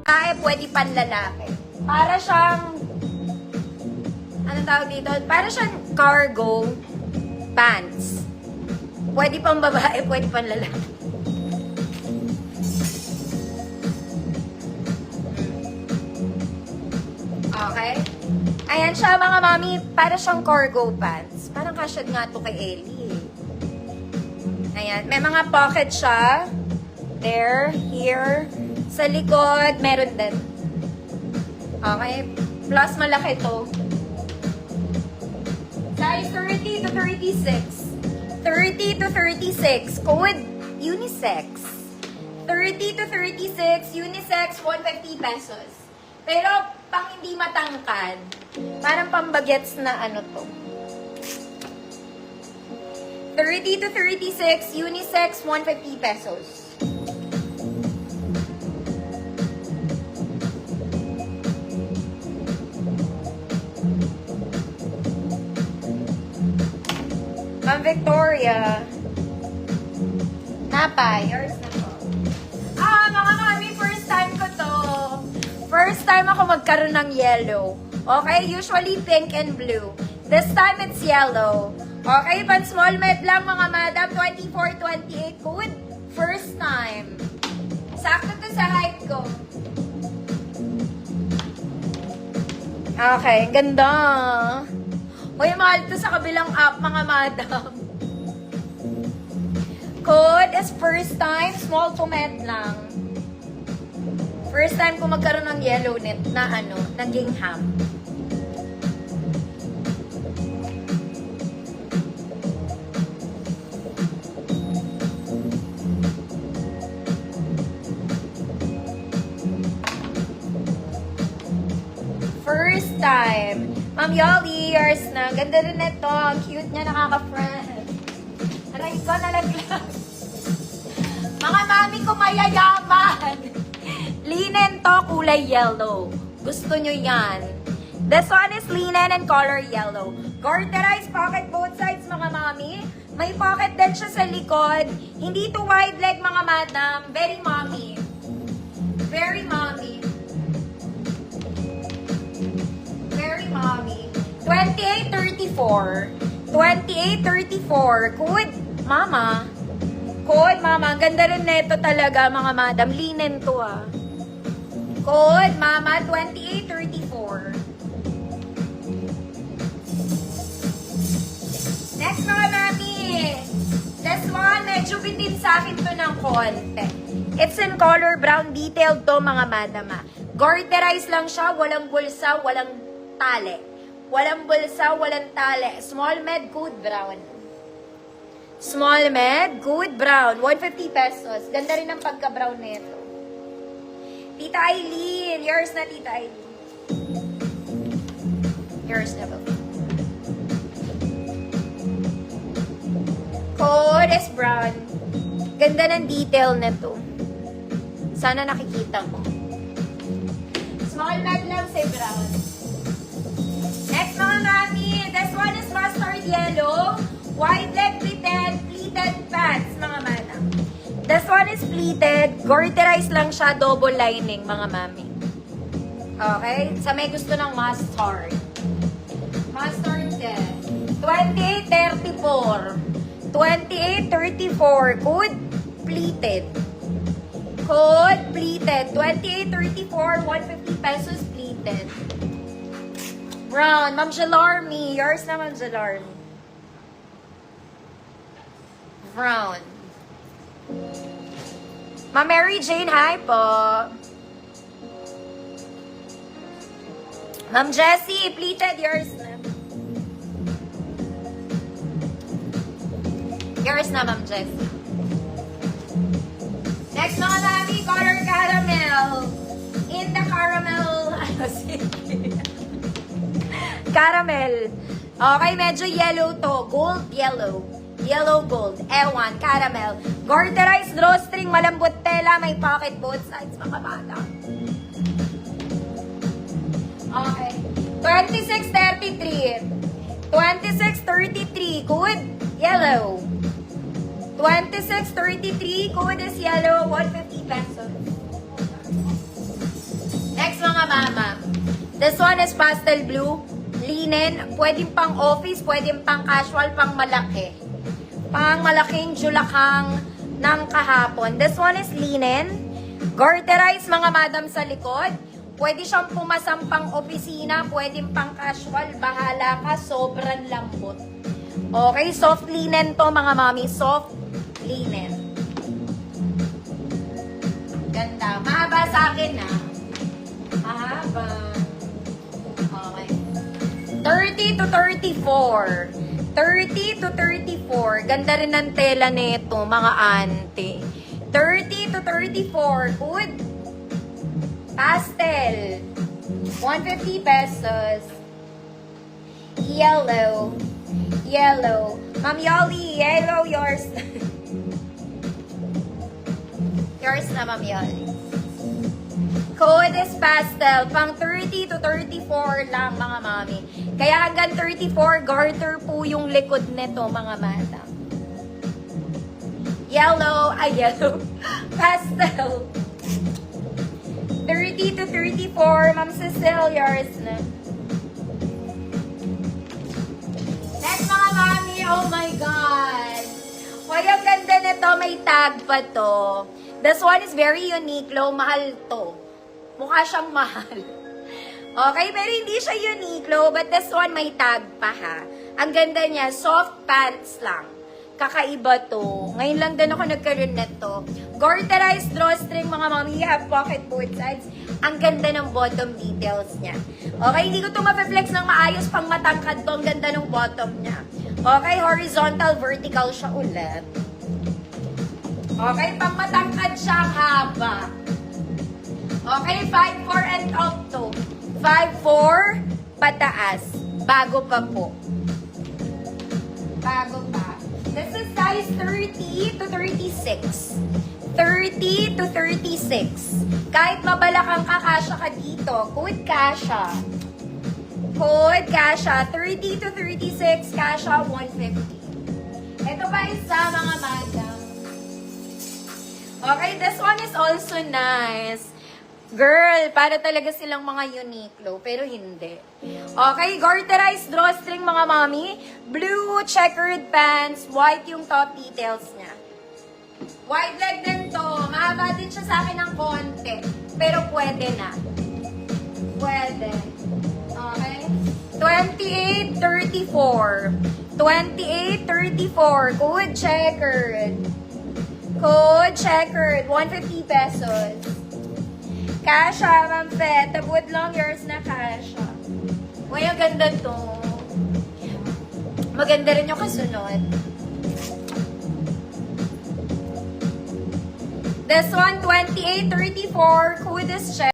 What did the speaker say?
Ay, pwede pan lalaki. Para siyang, ano tawag dito? Para siyang cargo pants. Pwede pang babae, pwede pang lalaki. Okay? Ayan siya mga mami, para siyang cargo pants. Parang kasyad nga to kay Ellie eh. Ayan, may mga pocket siya. There, here. Sa likod, meron din. Okay, plus malaki to. Size 30 to 36. 30 to 36. Code unisex. 30 to 36, unisex, 150 pesos. Pero pang hindi matangkad, parang pambagets na ano to. 30 to 36, unisex, 150 pesos. Ma'am Victoria. Napay, yours na po. Mga mami, first time ko to. First time ako magkaroon ng yellow. Okay, usually pink and blue. This time it's yellow. Okay, pan small med lang mga madam, 24-28. Good. First time. Sakto to sa height ko. Okay, ganda. Uy, mahal to sa kabilang app, mga madam. Code is first time, small to med lang. First time ko magkaroon ng yellow net na ano, ng gingham. First time. Ma'am Yoli, yours na. Ganda rin ito. Ang cute niya, nakaka-friend. Aray ko, nalaglag. Mga mami ko mayayaman. Linen to, kulay yellow. Gusto nyo yan. This one is linen and color yellow. Garterized pocket both sides, mga mami. May pocket din siya sa likod. Hindi to wide leg, mga madam. Very mommy. Very mommy. Very mommy. 28-34. 28-34. Good, mama. Good, mama. Ang ganda rin neto talaga, mga madam. Linen to, ah. Good, mama. 28-34. Next, mga mami. This one, medyo bitin sa akin to ng konti. It's in color brown detailed to, mga madam, ah. Garterized lang siya. Walang bulsa, walang tali. Walang bulsa, walang tali. Small med, good brown. Small med, good brown. 150 pesos. Ganda rin ang pagka-brown na ito. Tita Aileen. Yours na, Tita Aileen. Yours na ba? Code is brown. Ganda ng detail na to. Sana nakikita mo. Small med lang si brown. Next, mga mami, this one is mustard yellow, wide leg pleated pants, mga madam. This one is pleated, garterized lang siya, double lining, mga mami. Okay? Sa may gusto ng mustard. Mustard din. 28-34. 28-34. Good, pleated. Good, pleated. 28-34, 150 pesos pleated. Brown. Ma'am Jalarmi. Yours na, Ma'am Jalarmi. Brown. Ma'am Mary Jane, hi po. Ma'am Jessie, pleated. Yours na. Yours na, Ma'am Jessie. Next, mga mami, color caramel. In the caramel, caramel. Okay, medyo yellow to. Gold, yellow. Yellow, gold. Ewan, caramel. Garterized drawstring, malambot tela, may pocket both sides, mga bata. Okay. 26-33. 26-33. Good, yellow. 26-33. Code is yellow. 150 pesos. Next mga mama. This one is pastel blue. Linen. Pwedeng pang office, pwedeng pang casual, pang malaki. Pang malaking julakang ng kahapon. This one is linen. Garterize mga madam sa likod. Pwede siyang pumasang pang opisina, pwedeng pang casual. Bahala ka, sobrang lambot. Okay, soft linen to mga mami. Soft linen. Ganda. Mahaba sa akin na. Mahaba. Okay. 30 to 34. 30 to 34. Ganda rin ng tela nito, mga auntie. 30 to 34. Good. Pastel. 150 pesos. Yellow. Yellow. Ma'am Yoli, yellow yours. Yours na, Ma'am Yoli. Code is pastel. Pang 30 to 34 lang, mga mami. Kaya hanggang 34, garter po yung likod nito, mga madam. Yellow. Yellow. Pastel. 30 to 34. Ma'am Cecile, yours na. Next, mga mami. Oh my God. Hoy, ang ganda nito. May tag pa to. This one is very unique. Low, mahal to. Mukha siyang mahal. Okay, pero hindi siya Uniqlo, but this one may tag pa ha. Ang ganda niya, soft pants lang. Kakaiba to. Ngayon lang din ako nagkaroon nito. Garterized drawstring mga mami, have pocket both sides. Ang ganda ng bottom details niya. Okay, hindi ko to ma-flex ng maayos pang matangkad to. Ang ganda ng bottom niya. Okay, horizontal, vertical siya ulit. Okay, pang matangkad siya haba. Okay, 5'4" and up to. 5'4" pataas. Bago pa po. Bago pa. This is size 30 to 36. 30 to 36. Kahit mabalakang kakasya ka dito, good kasya. Good kasya. 30 to 36, kasya 150. Ito pa isa, mga madam. Okay, this one is also nice. Girl, para talaga silang mga Uniqlo, pero hindi. Okay, garterized drawstring mga mami. Blue checkered pants, white yung top details niya. Wide leg din to. Mahaba din siya sa akin ng konti. Pero pwede na. Pwede. Okay? 28-34. 28-34. Code checkered. Code checkered. 150 pesos. Kasha, Ma'am Fe. Tabot lang yours na kasha. Uy, ang ganda to. Maganda rin yung kasunod. This one, 28-34. Code is check.